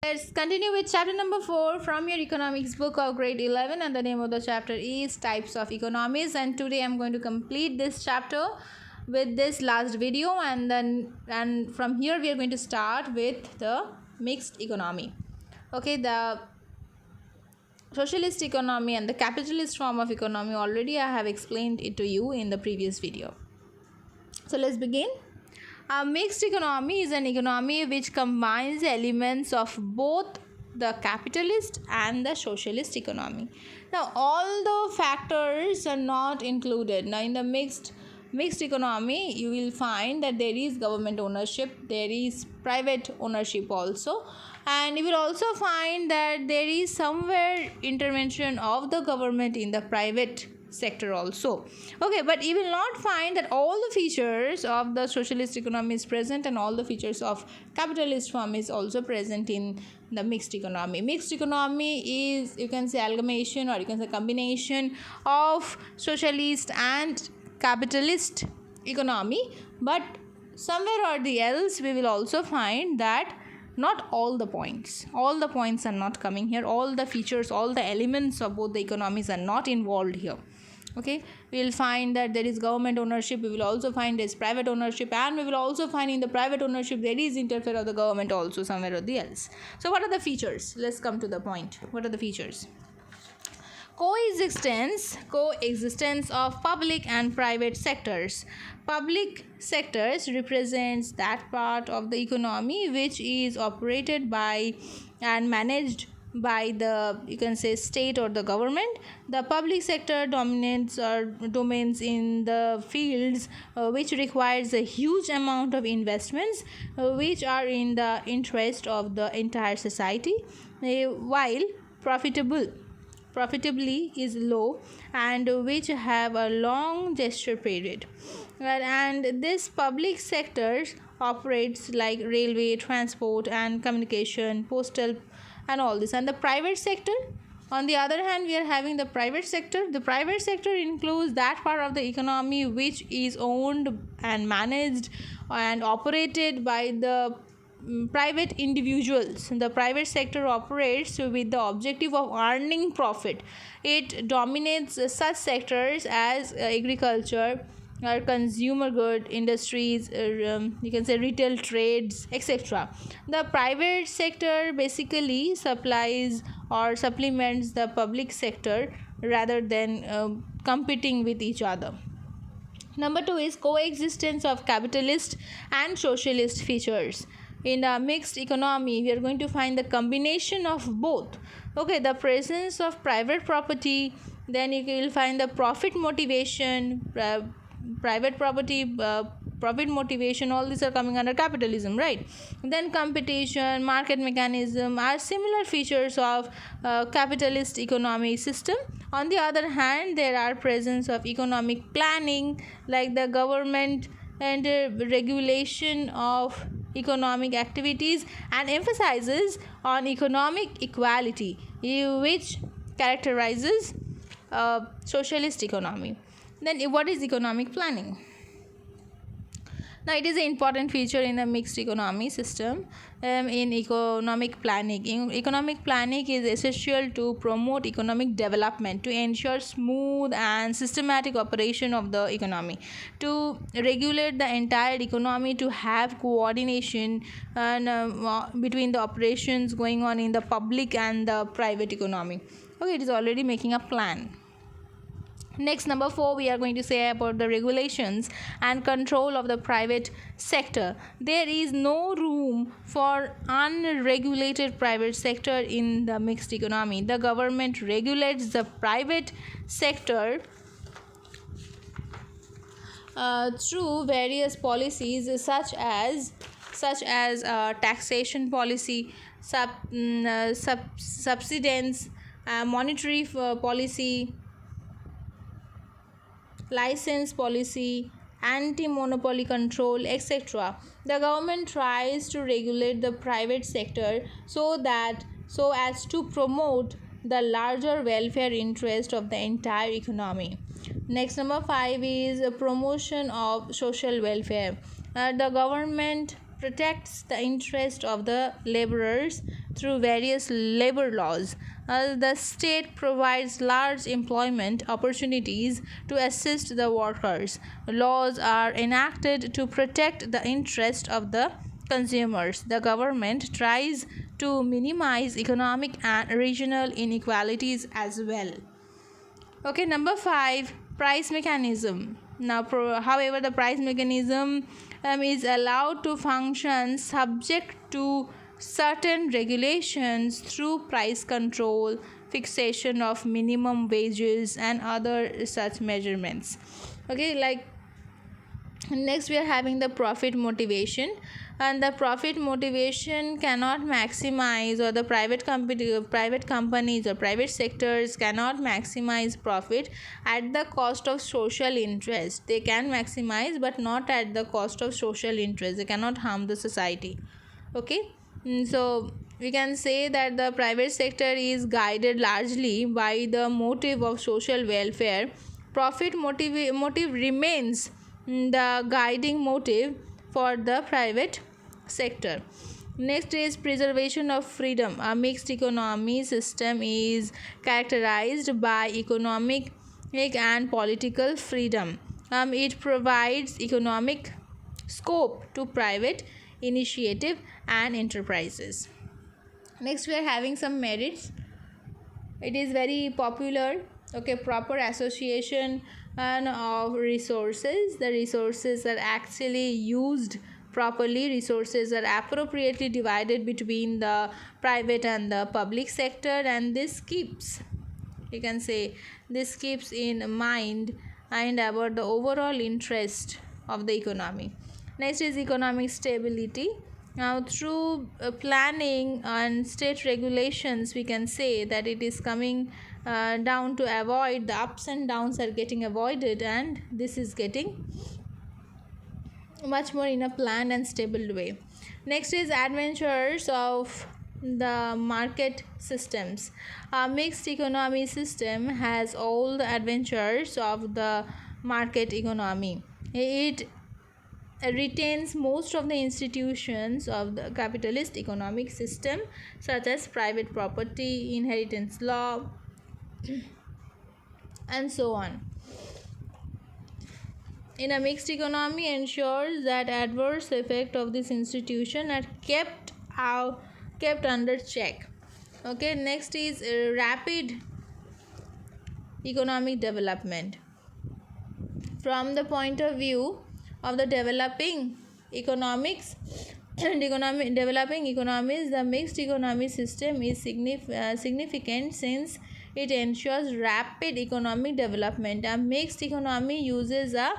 Let's continue with chapter number 4 from your economics book of grade 11, and the name of the chapter is Types of Economies. And today I'm going to complete this chapter with this last video, and from here we are going to start with the mixed economy. Okay, the socialist economy and the capitalist form of economy already I have explained it to you in the previous video. So let's begin. A mixed economy is an economy which combines elements of both the capitalist and the socialist economy. Now, all the factors are not included. Now, in the mixed economy, you will find that there is government ownership, there is private ownership also, and you will also find that there is somewhere intervention of the government in the private sector also. Okay, but you will not find that all the features of the socialist economy is present and all the features of capitalist form is also present in the mixed economy. Mixed economy is, you can say, amalgamation, or you can say combination of socialist and capitalist economy, but somewhere or the else we will also find that not all the points are not coming here. All the features, all the elements of both the economies are not involved here. Okay, we will find that there is government ownership, we will also find there is private ownership, and we will also find in the private ownership there is interfere of the government also somewhere or the else. So what are the features? Let's come to the point. What are the features? Coexistence of public and private sectors. Public sectors represents that part of the economy which is operated by and managed by the, you can say, state or the government. The public sector dominates or domains in the fields which requires a huge amount of investments which are in the interest of the entire society, while profitably is low and which have a long gesture period. And this public sector operates like railway, transport and communication, postal and all this. And the private sector, on the other hand, we are having the private sector. The private sector includes that part of the economy which is owned and managed and operated by the private individuals. The private sector operates with the objective of earning profit. It dominates such sectors as agriculture or consumer good industries, you can say retail trades, etc. The private sector basically supplies or supplements the public sector rather than competing with each other. Number 2 is coexistence of capitalist and socialist features. In a mixed economy, we are going to find the combination of both. Okay, the presence of private property, then you will find the profit motivation, private property, profit motivation, all these are coming under capitalism, right? Then competition, market mechanism are similar features of capitalist economy system. On the other hand, there are presence of economic planning like the government and regulation of economic activities and emphasizes on economic equality, which characterizes socialist economy. Then what is economic planning? Now, it is an important feature in a mixed economy system. In economic planning is essential to promote economic development, to ensure smooth and systematic operation of the economy, to regulate the entire economy, to have coordination and between the operations going on in the public and the private economy. Okay, it is already making a plan. Next, number 4, we are going to say about the regulations and control of the private sector. There is no room for unregulated private sector in the mixed economy. The government regulates the private sector through various policies such as taxation policy, subsidence, monetary policy, license policy, anti-monopoly control, etc. The government tries to regulate the private sector so as to promote the larger welfare interest of the entire economy. Next, number 5 is a promotion of social welfare. The government protects the interest of the laborers through various labor laws. The state provides large employment opportunities to assist the workers. Laws are enacted to protect the interest of the consumers. The government tries to minimize economic and regional inequalities as well. Okay, number 5, price mechanism. Now, however, the price mechanism is allowed to function subject to certain regulations through price control, fixation of minimum wages, and other such measurements. Okay, like next we are having the profit motivation, and the profit motivation cannot maximize, or the private companies or private sectors cannot maximize profit at the cost of social interest. They can maximize, but not at the cost of social interest. They cannot harm the society. Okay, so we can say that the private sector is guided largely by the motive of social welfare. Profit motive remains the guiding motive for the private sector. Next is preservation of freedom. A mixed economy system is characterized by economic and political freedom. It provides economic scope to private initiative and enterprises. Next we are having some merits. It is very popular. Okay, proper association of resources. The resources are actually used properly. Resources are appropriately divided between the private and the public sector, and this keeps, you can say, this keeps in mind and about the overall interest of the economy. Next is economic stability. Now, through planning and state regulations, we can say that it is coming down to avoid the ups and downs are getting avoided, and this is getting much more in a planned and stable way. Next is adventures of the market systems. A mixed economy system has all the adventures of the market economy. It retains most of the institutions of the capitalist economic system, such as private property, inheritance law, and so on. In a mixed economy ensures that adverse effects of this institution are kept under check. Okay, next is rapid economic development. From the point of view of the developing economies, the mixed economy system is significant since it ensures rapid economic development. A mixed economy uses a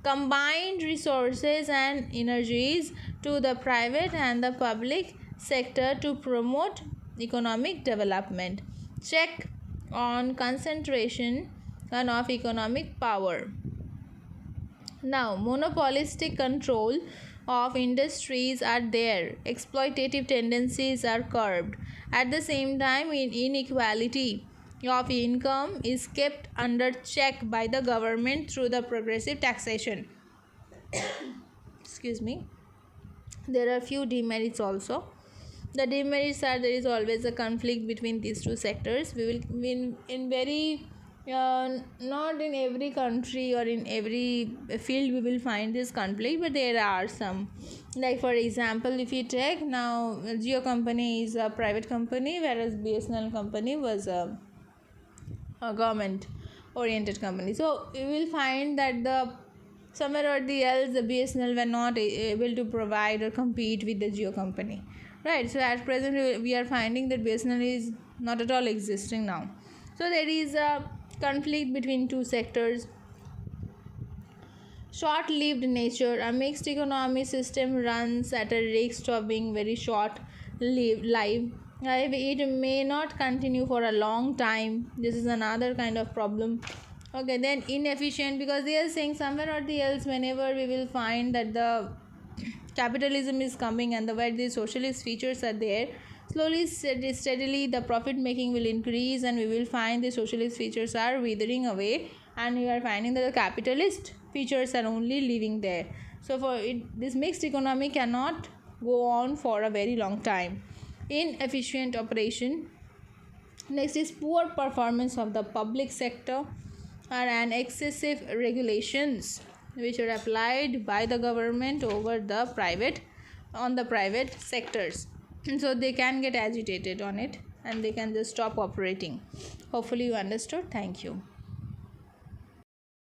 combined resources and energies to the private and the public sector to promote economic development. Check on concentration and of economic power. Now, monopolistic control of industries are there. Exploitative tendencies are curbed. At the same time, inequality of income is kept under check by the government through the progressive taxation. Excuse me. There are few demerits also. The demerits are there is always a conflict between these two sectors. We will in very not in every country or in every field we will find this conflict, but there are some. Like for example, if you take now, Jio company is a private company, whereas BSNL company was a government oriented company. So you will find that the somewhere or the else the BSNL were not able to provide or compete with the Jio company, right? So at present we are finding that BSNL is not at all existing now. So there is a conflict between two sectors. Short-lived nature. A mixed economy system runs at a risk of being very short-lived. It may not continue for a long time. This is another kind of problem. Okay, then inefficient, because they are saying somewhere or the else whenever we will find that the capitalism is coming and where the socialist features are there, slowly steadily the profit making will increase and we will find the socialist features are withering away, and we are finding that the capitalist features are only living there. So for it, this mixed economy cannot go on for a very long time. inefficient operation. Next is poor performance of the public sector and excessive regulations which are applied by the government over the private sectors. And so they can get agitated on it and they can just stop operating. Hopefully you understood. Thank you.